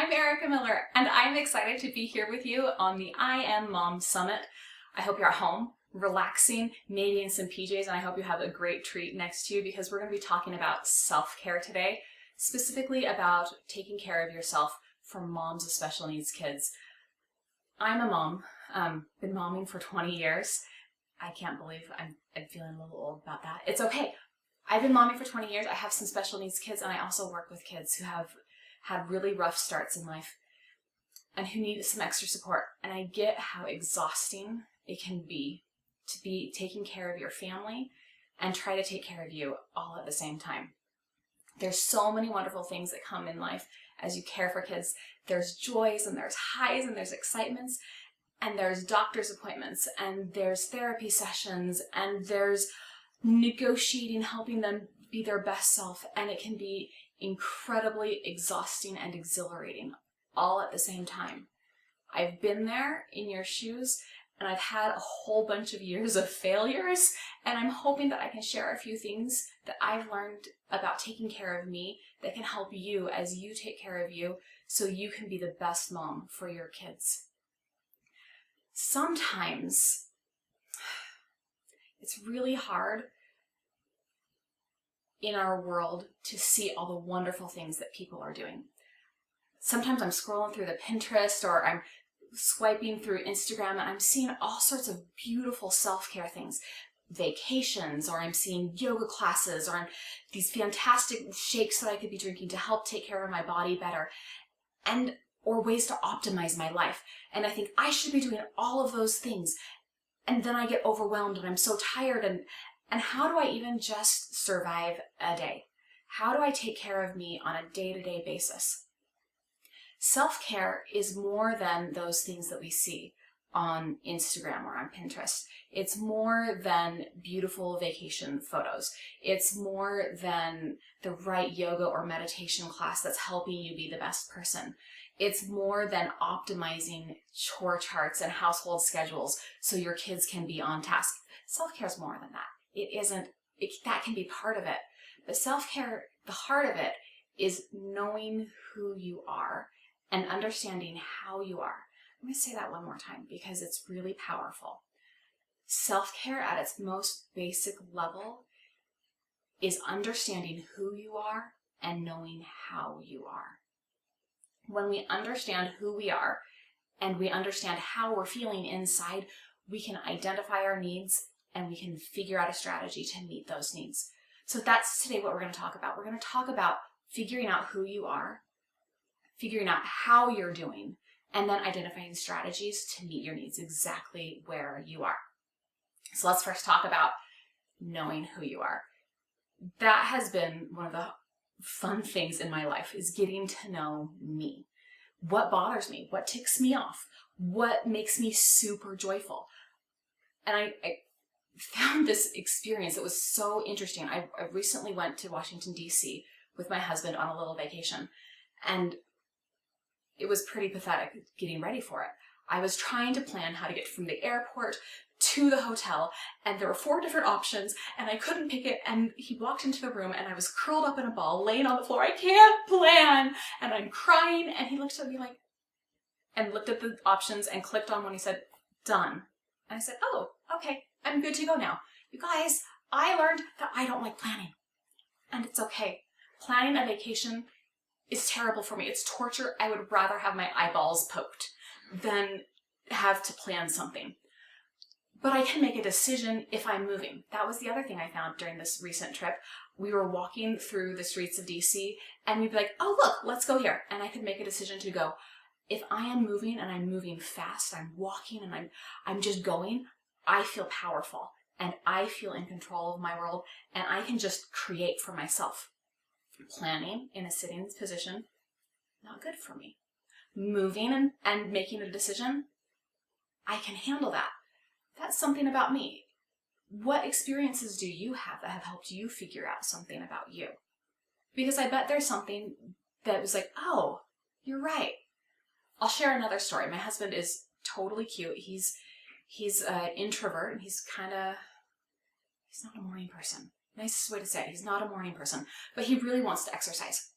I'm Erica Miller, and I'm excited to be here with you on the I Am Mom Summit. I hope you're at home, relaxing, maybe in some PJs, and I hope you have a great treat next to you because we're going to be talking about self-care today, specifically about taking care of yourself for moms of special needs kids. I'm a mom, been momming for 20 years. I can't believe I'm feeling a little old about that. It's okay. I've been momming for 20 years. I have some special needs kids, and I also work with kids who have had really rough starts in life and who need some extra support. And I get how exhausting it can be to be taking care of your family and try to take care of you all at the same time. There's so many wonderful things that come in life as you care for kids. There's joys and there's highs and there's excitements and there's doctor's appointments and there's therapy sessions and there's negotiating, helping them be their best self, and it can be incredibly exhausting and exhilarating all at the same time. I've been there in your shoes, and I've had a whole bunch of years of failures, and I'm hoping that I can share a few things that I've learned about taking care of me that can help you as you take care of you so you can be the best mom for your kids. Sometimes it's really hard in our world to see all the wonderful things that people are doing. Sometimes I'm scrolling through the Pinterest or I'm swiping through Instagram and I'm seeing all sorts of beautiful self-care things, vacations, or I'm seeing yoga classes, or these fantastic shakes that I could be drinking to help take care of my body better, or ways to optimize my life. And I think I should be doing all of those things. And then I get overwhelmed and I'm so tired, and how do I even just survive a day? How do I take care of me on a day-to-day basis? Self-care is more than those things that we see on Instagram or on Pinterest. It's more than beautiful vacation photos. It's more than the right yoga or meditation class that's helping you be the best person. It's more than optimizing chore charts and household schedules so your kids can be on task. Self-care is more than that. That can be part of it. But self-care, the heart of it, is knowing who you are and understanding how you are. I'm going to say that one more time because it's really powerful. Self-care at its most basic level is understanding who you are and knowing how you are. When we understand who we are and we understand how we're feeling inside, we can identify our needs and we can figure out a strategy to meet those needs. So that's today what we're going to talk about. We're going to talk about figuring out who you are, figuring out how you're doing, and then identifying strategies to meet your needs exactly where you are. So let's first talk about knowing who you are. That has been one of the fun things in my life, is getting to know me. What bothers me? What ticks me off? What makes me super joyful? And I found this experience that was so interesting. I recently went to Washington, D.C. with my husband on a little vacation, and it was pretty pathetic getting ready for it. I was trying to plan how to get from the airport to the hotel, and there were 4 different options, and I couldn't pick it, and he walked into the room, and I was curled up in a ball, laying on the floor. I can't plan, and I'm crying, and he looked at me and looked at the options and clicked on one. He said, done. And I said, oh, okay, I'm good to go now. You guys, I learned that I don't like planning, and it's okay. Planning a vacation is terrible for me. It's torture. I would rather have my eyeballs poked than have to plan something. But I can make a decision if I'm moving. That was the other thing I found during this recent trip. We were walking through the streets of DC and we'd be like, oh, look, let's go here. And I could make a decision to go. If I am moving and I'm moving fast, I'm walking and I'm just going, I feel powerful and I feel in control of my world and I can just create for myself. Planning in a sitting position, not good for me. Moving and making a decision, I can handle that. That's something about me. What experiences do you have that have helped you figure out something about you? Because I bet there's something that was like, oh, you're right. I'll share another story. My husband is totally cute. He's an introvert and he's not a morning person. Nicest way to say it. He's not a morning person, but he really wants to exercise.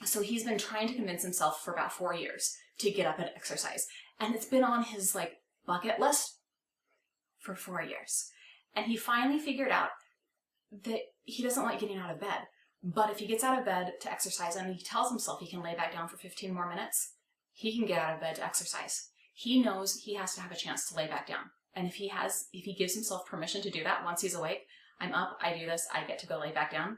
So he's been trying to convince himself for about 4 years to get up and exercise. And it's been on his bucket list for 4 years. And he finally figured out that he doesn't like getting out of bed. But if he gets out of bed to exercise and he tells himself he can lay back down for 15 more minutes, he can get out of bed to exercise. He knows he has to have a chance to lay back down. And if he gives himself permission to do that once he's awake, I'm up, I do this, I get to go lay back down,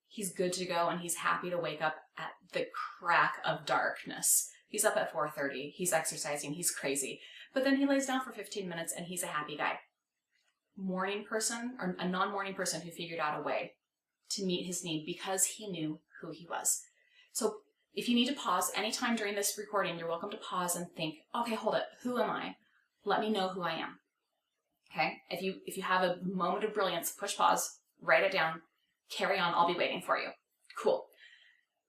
he's good to go and he's happy to wake up at the crack of darkness. He's up at 4:30, he's exercising, he's crazy. But then he lays down for 15 minutes and he's a happy guy. Morning person, or a non-morning person who figured out a way to meet his need because he knew who he was. So if you need to pause anytime during this recording, you're welcome to pause and think, okay, hold it, who am I? Let me know who I am. Okay? If you have a moment of brilliance, push pause, write it down, carry on, I'll be waiting for you. Cool.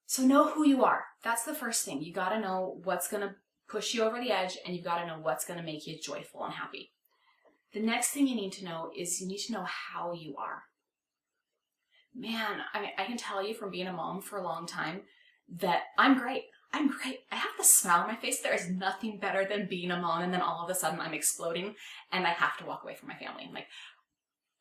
So know who you are. That's the first thing. You gotta know what's gonna push you over the edge, and you've gotta know what's gonna make you joyful and happy. The next thing you need to know is you need to know how you are. Man, I can tell you from being a mom for a long time that I'm great. I'm great. I have the smile on my face. There is nothing better than being a mom, and then all of a sudden I'm exploding and I have to walk away from my family.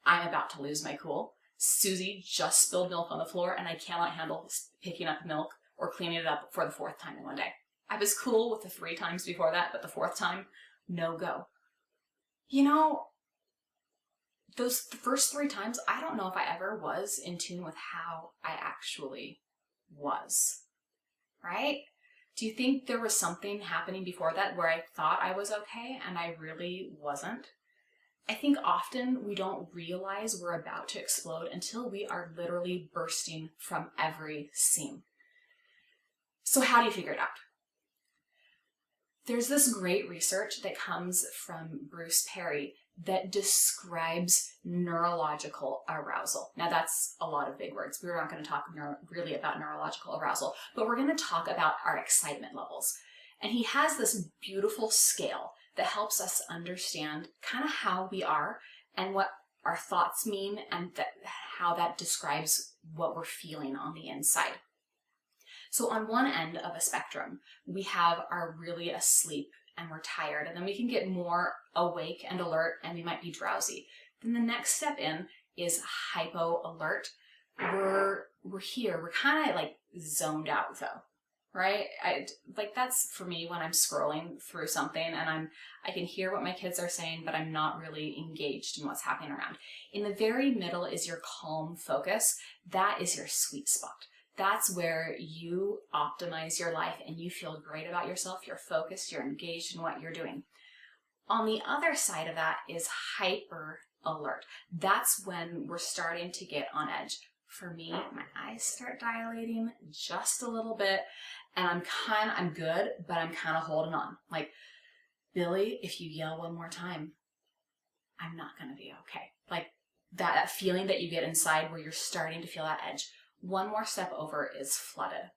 I'm about to lose my cool. Susie just spilled milk on the floor and I cannot handle picking up milk or cleaning it up for the 4th time in one day. I was cool with the 3 times before that, but the 4th time, no go. Those first 3 times, I don't know if I ever was in tune with how I actually was, right? Do you think there was something happening before that where I thought I was okay and I really wasn't? I think often we don't realize we're about to explode until we are literally bursting from every seam. So how do you figure it out? There's this great research that comes from Bruce Perry that describes neurological arousal. Now that's a lot of big words. We're not going to talk really about neurological arousal, but we're going to talk about our excitement levels. And he has this beautiful scale that helps us understand kind of how we are and what our thoughts mean and how that describes what we're feeling on the inside. So on one end of a spectrum, we have our really asleep and we're tired, and then we can get more awake and alert and we might be drowsy. Then the next step in is hypo alert. We're here, we're kind of zoned out though, right? That's for me when I'm scrolling through something and I can hear what my kids are saying, but I'm not really engaged in what's happening around. In the very middle is your calm focus. That is your sweet spot. That's where you optimize your life and you feel great about yourself, you're focused, you're engaged in what you're doing. On the other side of that is hyper alert. That's when we're starting to get on edge. For me, my eyes start dilating just a little bit and I'm good, but I'm kind of holding on. Billy, if you yell one more time, I'm not going to be okay. That feeling that you get inside where you're starting to feel that edge. One more step over is flooded.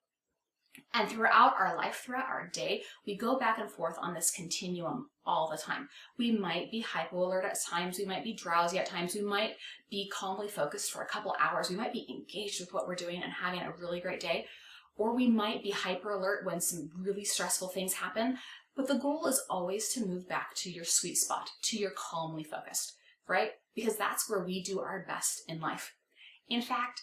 And throughout our life, throughout our day, we go back and forth on this continuum all the time. We might be hypo alert at times, we might be drowsy at times, we might be calmly focused for a couple hours, we might be engaged with what we're doing and having a really great day, or we might be hyper alert when some really stressful things happen. But the goal is always to move back to your sweet spot, to your calmly focused, right? Because that's where we do our best in life. In fact,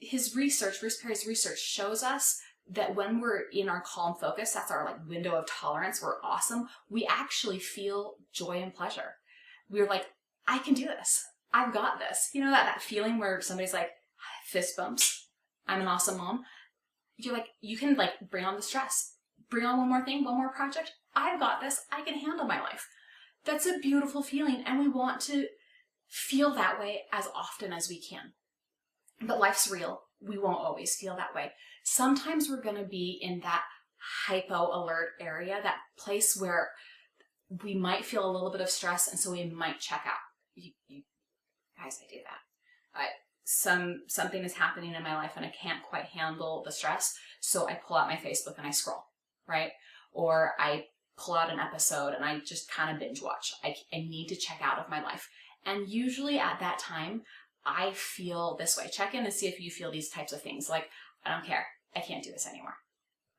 his research, Bruce Perry's research, shows us that when we're in our calm focus, that's our window of tolerance, we're awesome, we actually feel joy and pleasure. We're I can do this. I've got this. You know that feeling where somebody's fist bumps, I'm an awesome mom. You're you can bring on the stress. Bring on one more thing, one more project. I've got this. I can handle my life. That's a beautiful feeling, and we want to feel that way as often as we can. But life's real. We won't always feel that way. Sometimes we're going to be in that hypo alert area, that place where we might feel a little bit of stress, and so we might check out. You guys, I do that. Something is happening in my life and I can't quite handle the stress, so I pull out my Facebook and I scroll, right? Or I pull out an episode and I just kind of binge watch. I need to check out of my life. And usually at that time, I feel this way. Check in and see if you feel these types of things. I don't care. I can't do this anymore,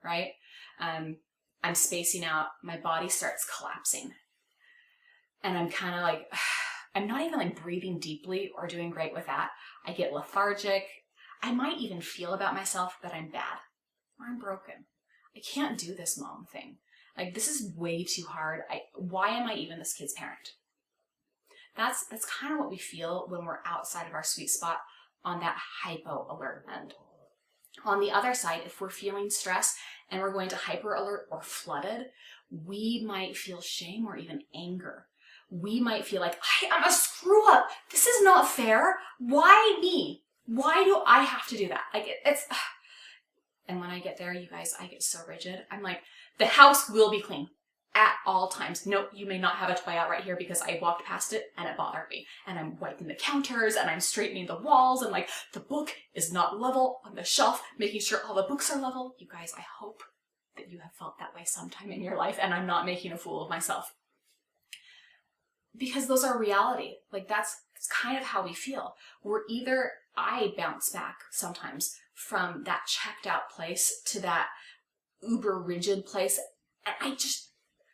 right? I'm spacing out, my body starts collapsing. And I'm kind of like, I'm not even like breathing deeply or doing great with that. I get lethargic. I might even feel about myself that I'm bad or I'm broken. I can't do this mom thing. Like, this is way too hard. Why am I even this kid's parent? That's kind of what we feel when we're outside of our sweet spot on that hypo alert end. On the other side, if we're feeling stress and we're going to hyper alert or flooded, we might feel shame or even anger. We might feel like, I am a screw up. This is not fair. Why me? Why do I have to do that? Like, it's, and when I get there, you guys, I get so rigid. I'm like, the house will be clean at all times. No, you may not have a toy out right here because I walked past it and it bothered me. And I'm wiping the counters and I'm straightening the walls and like, the book is not level on the shelf, making sure all the books are level. You guys, I hope that you have felt that way sometime in your life and I'm not making a fool of myself. Because those are reality. Like, that's kind of how we feel. I bounce back sometimes from that checked out place to that uber rigid place. And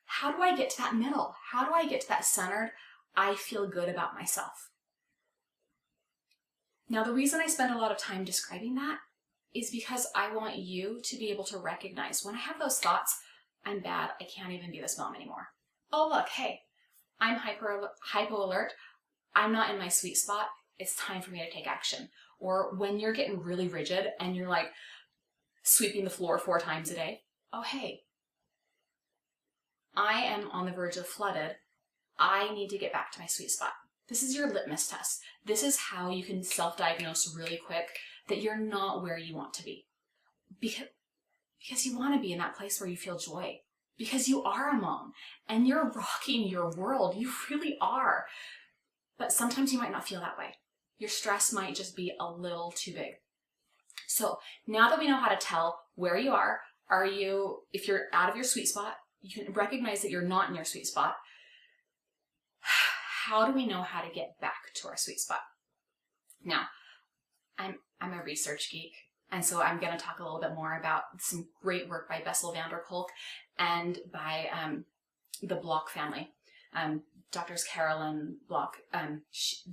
how do I get to that middle? How do I get to that centered, I feel good about myself? Now, the reason I spend a lot of time describing that is because I want you to be able to recognize when I have those thoughts, I'm bad, I can't even be this mom anymore. Oh, look, hey, I'm hypo alert. I'm not in my sweet spot. It's time for me to take action. Or when you're getting really rigid and you're like sweeping the floor 4 times a day. Oh, hey, I am on the verge of flooded. I need to get back to my sweet spot. This is your litmus test. This is how you can self-diagnose really quick that you're not where you want to be. Because you want to be in that place where you feel joy. Because you are a mom and you're rocking your world. You really are. But sometimes you might not feel that way. Your stress might just be a little too big. So now that we know how to tell where you are, if you're out of your sweet spot, you can recognize that you're not in your sweet spot. How do we know how to get back to our sweet spot? Now, I'm a research geek. And so I'm going to talk a little bit more about some great work by Bessel van der Kolk and by the Block family. Doctors Carolyn Block,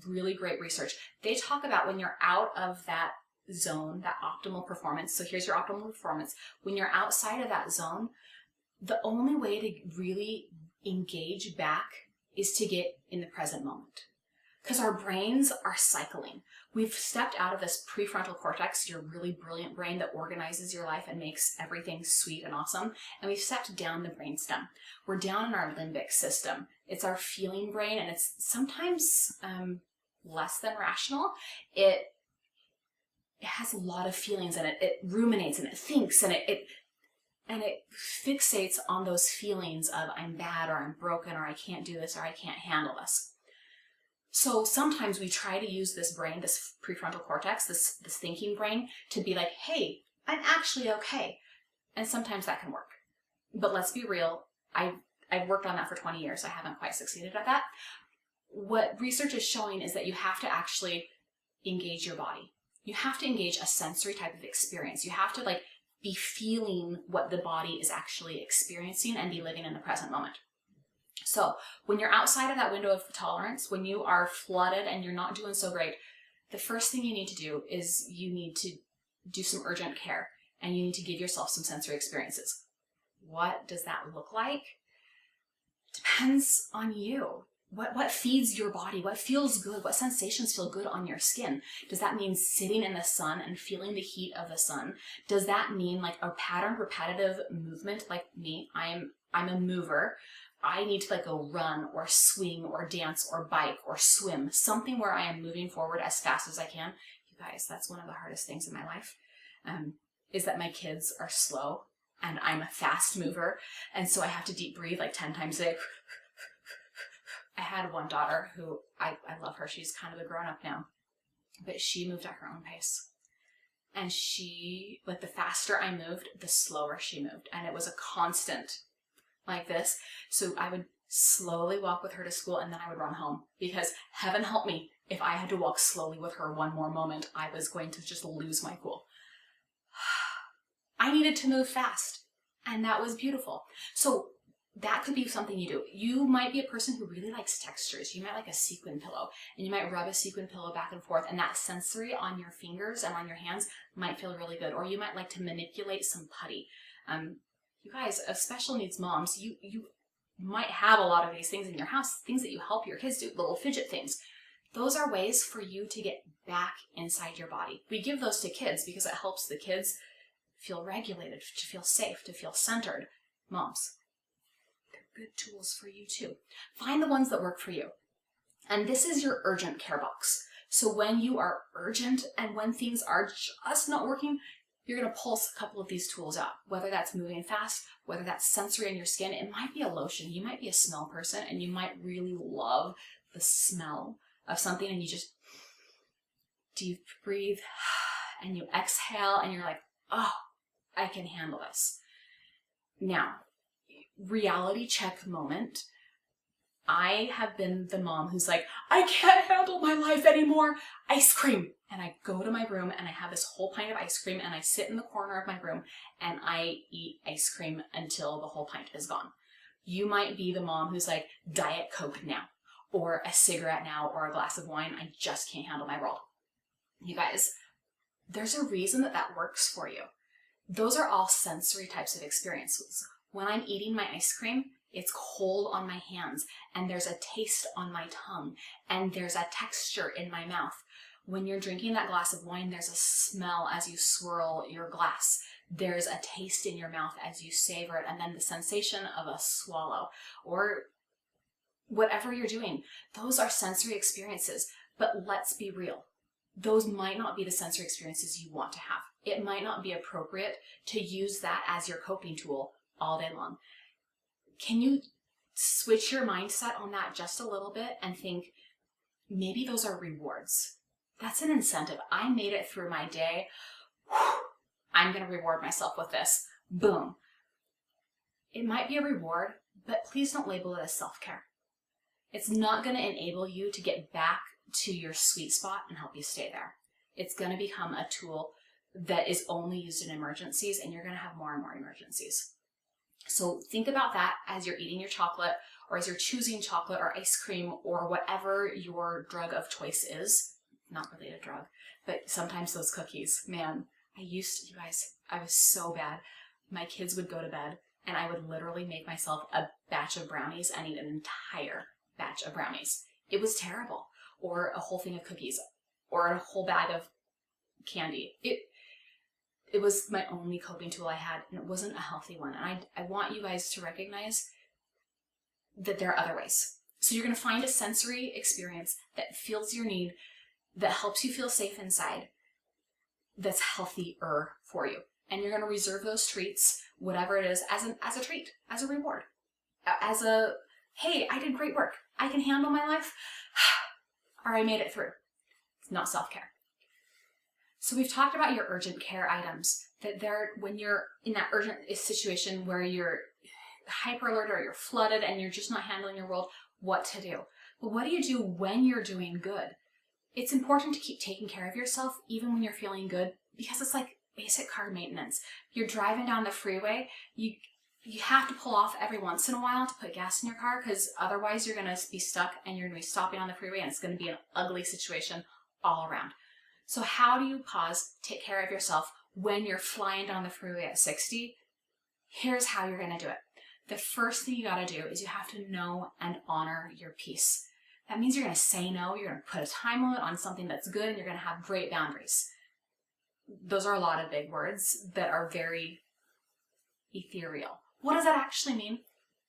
really great research. They talk about when you're out of that zone, that optimal performance. So here's your optimal performance. When you're outside of that zone, the only way to really engage back is to get in the present moment. Because our brains are cycling. We've stepped out of this prefrontal cortex, your really brilliant brain that organizes your life and makes everything sweet and awesome. And we've stepped down the brainstem. We're down in our limbic system. It's our feeling brain, and it's sometimes less than rational. It has a lot of feelings in it. It ruminates and it thinks and it fixates on those feelings of I'm bad or I'm broken or I can't do this or I can't handle this. So sometimes we try to use this brain, this prefrontal cortex, this thinking brain, to be like, hey, I'm actually okay. And sometimes that can work. But let's be real, I've worked on that for 20 years. I haven't quite succeeded at that. What research is showing is that you have to actually engage your body. You have to engage a sensory type of experience. You have to be feeling what the body is actually experiencing and be living in the present moment. So when you're outside of that window of tolerance, when you are flooded and you're not doing so great, the first thing you need to do is you need to do some urgent care and you need to give yourself some sensory experiences. What does that look like? Depends on you. What feeds your body? What feels good? What sensations feel good on your skin? Does that mean sitting in the sun and feeling the heat of the sun? Does that mean like a patterned repetitive movement like me? I'm a mover. I need to go run or swing or dance or bike or swim, something where I am moving forward as fast as I can. You guys, that's one of the hardest things in my life, is that my kids are slow and I'm a fast mover. And so I have to deep breathe 10 times a day. I had one daughter who, I love her. She's kind of a grown up now, but she moved at her own pace. And she, the faster I moved, the slower she moved. And it was a constant like this. So I would slowly walk with her to school and then I would run home because heaven help me, if I had to walk slowly with her one more moment, I was going to just lose my cool. I needed to move fast, and that was beautiful. So that could be something you do. You might be a person who really likes textures. You might like a sequin pillow, and you might rub a sequin pillow back and forth, and that sensory on your fingers and on your hands might feel really good. Or you might like to manipulate some putty. You guys, as special needs moms, you might have a lot of these things in your house, things that you help your kids do, little fidget things. Those are ways for you to get back inside your body. We give those to kids because it helps the kids feel regulated, to feel safe, to feel centered. Moms, they're good tools for you too. Find the ones that work for you. And this is your urgent care box. So when you are urgent and when things are just not working, you're going to pulse a couple of these tools out, whether that's moving fast, whether that's sensory in your skin. It might be a lotion. You might be a smell person and you might really love the smell of something, and you just deep breathe and you exhale and you're like, oh, I can handle this. Now, reality check moment. I have been the mom who's like, I can't handle my life anymore. Ice cream. And I go to my room and I have this whole pint of ice cream and I sit in the corner of my room and I eat ice cream until the whole pint is gone. You might be the mom who's like, Diet Coke now, or a cigarette now, or a glass of wine. I just can't handle my world. You guys, there's a reason that that works for you. Those are all sensory types of experiences. When I'm eating my ice cream, it's cold on my hands, and there's a taste on my tongue, and there's a texture in my mouth. When you're drinking that glass of wine, there's a smell as you swirl your glass. There's a taste in your mouth as you savor it, and then the sensation of a swallow, or whatever you're doing. Those are sensory experiences, but let's be real. Those might not be the sensory experiences you want to have. It might not be appropriate to use that as your coping tool all day long. Can you switch your mindset on that just a little bit and think, maybe those are rewards? That's an incentive. I made it through my day. I'm going to reward myself with this. Boom. It might be a reward, but please don't label it as self-care. It's not going to enable you to get back to your sweet spot and help you stay there. It's going to become a tool that is only used in emergencies, and you're going to have more and more emergencies. So think about that as you're eating your chocolate, or as you're choosing chocolate or ice cream or whatever your drug of choice is. Not really a drug, but sometimes those cookies. Man, you guys, I was so bad. My kids would go to bed and I would literally make myself a batch of brownies and eat an entire batch of brownies. It was terrible. Or a whole thing of cookies, or a whole bag of candy. It was my only coping tool I had, and it wasn't a healthy one. And I want you guys to recognize that there are other ways. So you're going to find a sensory experience that fills your need, that helps you feel safe inside, that's healthier for you. And you're going to reserve those treats, whatever it is, as a treat, as a reward, as a, hey, I did great work. I can handle my life, or I made it through. It's not self-care. So we've talked about your urgent care items, that when you're in that urgent situation where you're hyper alert or you're flooded and you're just not handling your world, what to do. But what do you do when you're doing good? It's important to keep taking care of yourself even when you're feeling good, because it's like basic car maintenance. You're driving down the freeway, you have to pull off every once in a while to put gas in your car, because otherwise you're going to be stuck and you're going to be stopping on the freeway and it's going to be an ugly situation all around. So how do you pause, take care of yourself when you're flying down the freeway at 60? Here's how you're going to do it. The first thing you got to do is you have to know and honor your peace. That means you're going to say no, you're going to put a time limit on something that's good, and you're going to have great boundaries. Those are a lot of big words that are very ethereal. What does that actually mean?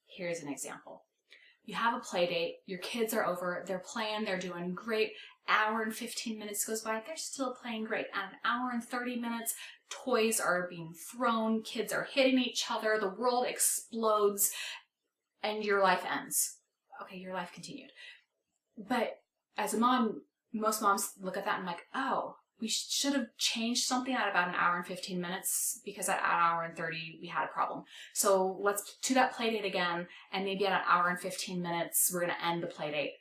Here's an example. You have a play date, your kids are over, they're playing, they're doing great. Hour and 15 minutes goes by, they're still playing great. At an hour and 30 minutes, toys are being thrown, kids are hitting each other, the world explodes, and your life ends. Okay, your life continued. But as a mom, most moms look at that and like, oh, we should have changed something at about an hour and 15 minutes because at an hour and 30 we had a problem. So let's do that play date again, and maybe at an hour and 15 minutes we're going to end the play date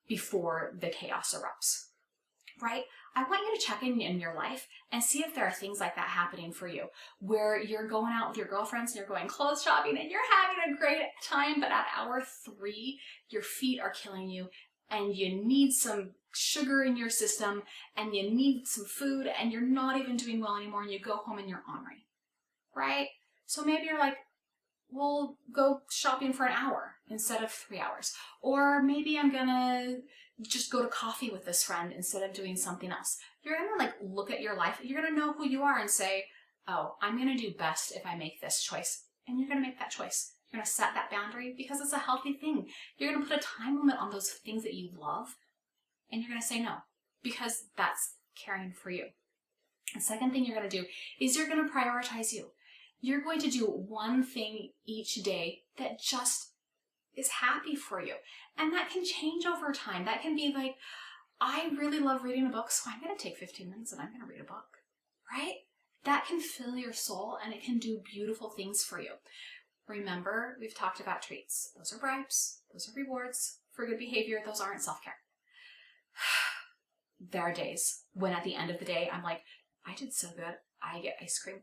before the chaos erupts, right? I want you to check in your life and see if there are things like that happening for you, where you're going out with your girlfriends and you're going clothes shopping and you're having a great time, but at hour 3, your feet are killing you and you need some sugar in your system and you need some food and you're not even doing well anymore and you go home and you're ornery, right? So maybe you're like, we'll go shopping for an hour instead of 3 hours. Or maybe I'm gonna just go to coffee with this friend instead of doing something else. You're gonna like look at your life, you're gonna know who you are and say, oh, I'm gonna do best if I make this choice. And you're gonna make that choice. You're gonna set that boundary because it's a healthy thing. You're gonna put a time limit on those things that you love and you're gonna say no because that's caring for you. The second thing you're gonna do is you're gonna prioritize you. You're going to do one thing each day that just is happy for you. And that can change over time. That can be like, I really love reading a book, so I'm going to take 15 minutes and I'm going to read a book, right? That can fill your soul and it can do beautiful things for you. Remember, we've talked about treats. Those are bribes. Those are rewards for good behavior. Those aren't self-care. There are days when at the end of the day, I'm like, I did so good. I get ice cream.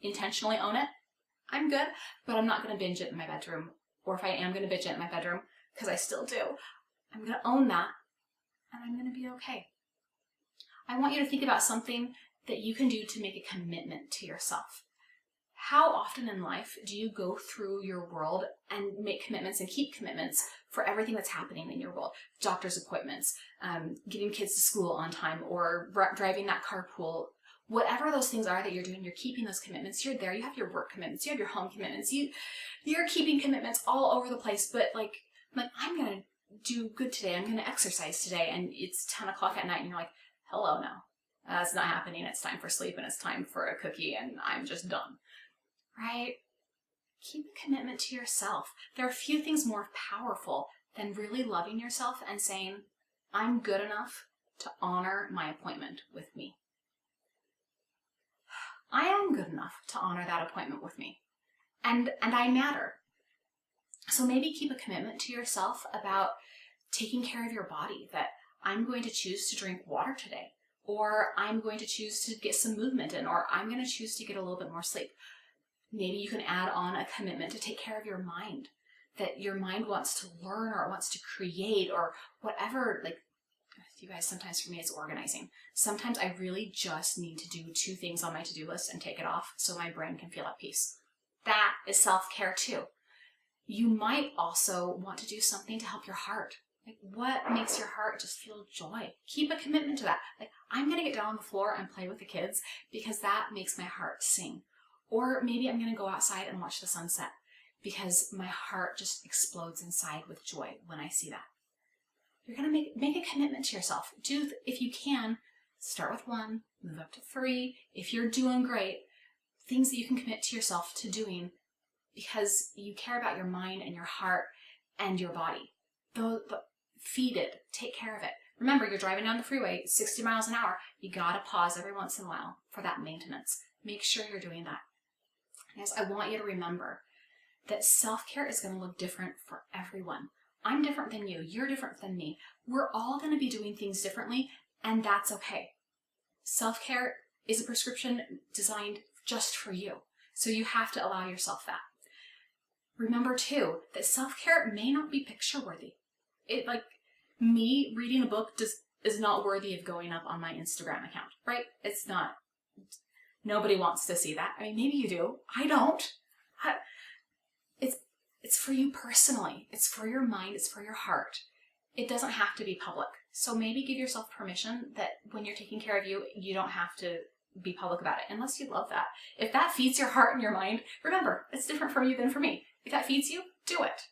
Intentionally own it. I'm good, but I'm not going to binge it in my bedroom. Or if I am going to binge it in my bedroom, because I still do, I'm going to own that and I'm going to be okay. I want you to think about something that you can do to make a commitment to yourself. How often in life do you go through your world and make commitments and keep commitments for everything that's happening in your world? Doctor's appointments, getting kids to school on time, or driving that carpool. Whatever those things are that you're doing, you're keeping those commitments. You're there. You have your work commitments. You have your home commitments. You're keeping commitments all over the place. But like I'm going to do good today. I'm going to exercise today. And it's 10 o'clock at night and you're like, hello, no, that's not happening. It's time for sleep and it's time for a cookie and I'm just done, right? Keep a commitment to yourself. There are few things more powerful than really loving yourself and saying, I'm good enough to honor my appointment with me. I am good enough to honor that appointment with me. And I matter. So maybe keep a commitment to yourself about taking care of your body, that I'm going to choose to drink water today, or I'm going to choose to get some movement in, or I'm going to choose to get a little bit more sleep. Maybe you can add on a commitment to take care of your mind, that your mind wants to learn or wants to create or whatever. Like, you guys, sometimes for me it's organizing. Sometimes I really just need to do 2 things on my to-do list and take it off so my brain can feel at peace. That is self-care too. You might also want to do something to help your heart. Like, what makes your heart just feel joy? Keep a commitment to that. Like, I'm going to get down on the floor and play with the kids because that makes my heart sing. Or maybe I'm going to go outside and watch the sunset because my heart just explodes inside with joy when I see that. You're going to make a commitment to yourself. If you can, start with 1, move up to 3. If you're doing great, things that you can commit to yourself to doing because you care about your mind and your heart and your body. Feed it, take care of it. Remember, you're driving down the freeway 60 miles an hour. You got to pause every once in a while for that maintenance. Make sure you're doing that. Yes, I want you to remember that self-care is going to look different for everyone. I'm different than you. You're different than me. We're all going to be doing things differently, and that's okay. Self-care is a prescription designed just for you, so you have to allow yourself that. Remember, too, that self-care may not be picture-worthy. Me reading a book is not worthy of going up on my Instagram account, right? It's not. Nobody wants to see that. I mean, maybe you do. I don't. It's for you personally. It's for your mind. It's for your heart. It doesn't have to be public. So maybe give yourself permission that when you're taking care of you, you don't have to be public about it, unless you love that. If that feeds your heart and your mind, remember, it's different from you than for me. If that feeds you, do it.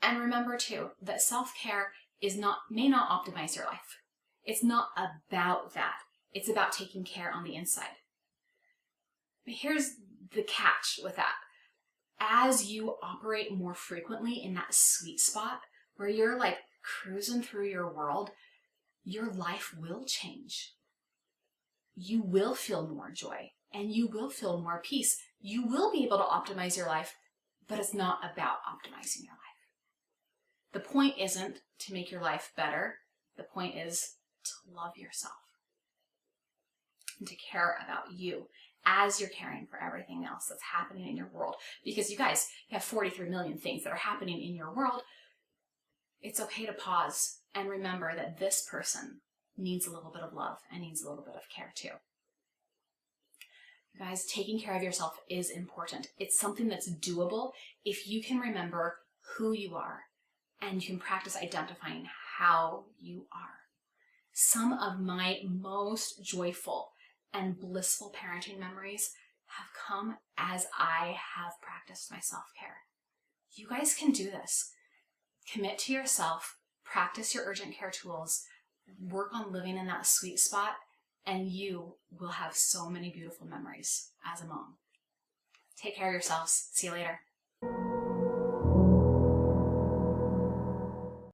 And remember, too, that self-care may not optimize your life. It's not about that. It's about taking care on the inside. But here's the catch with that. As you operate more frequently in that sweet spot where you're like cruising through your world, your life will change. You will feel more joy and you will feel more peace. You will be able to optimize your life, but it's not about optimizing your life. The point isn't to make your life better. The point is to love yourself and to care about you as you're caring for everything else that's happening in your world. Because you guys, you have 43 million things that are happening in your world. It's okay to pause and remember that this person needs a little bit of love and needs a little bit of care too. You guys, taking care of yourself is important. It's something that's doable if you can remember who you are and you can practice identifying how you are. Some of my most joyful and blissful parenting memories have come as I have practiced my self-care. You guys can do this. Commit to yourself, practice your urgent care tools, work on living in that sweet spot, and you will have so many beautiful memories as a mom. Take care of yourselves. See you later.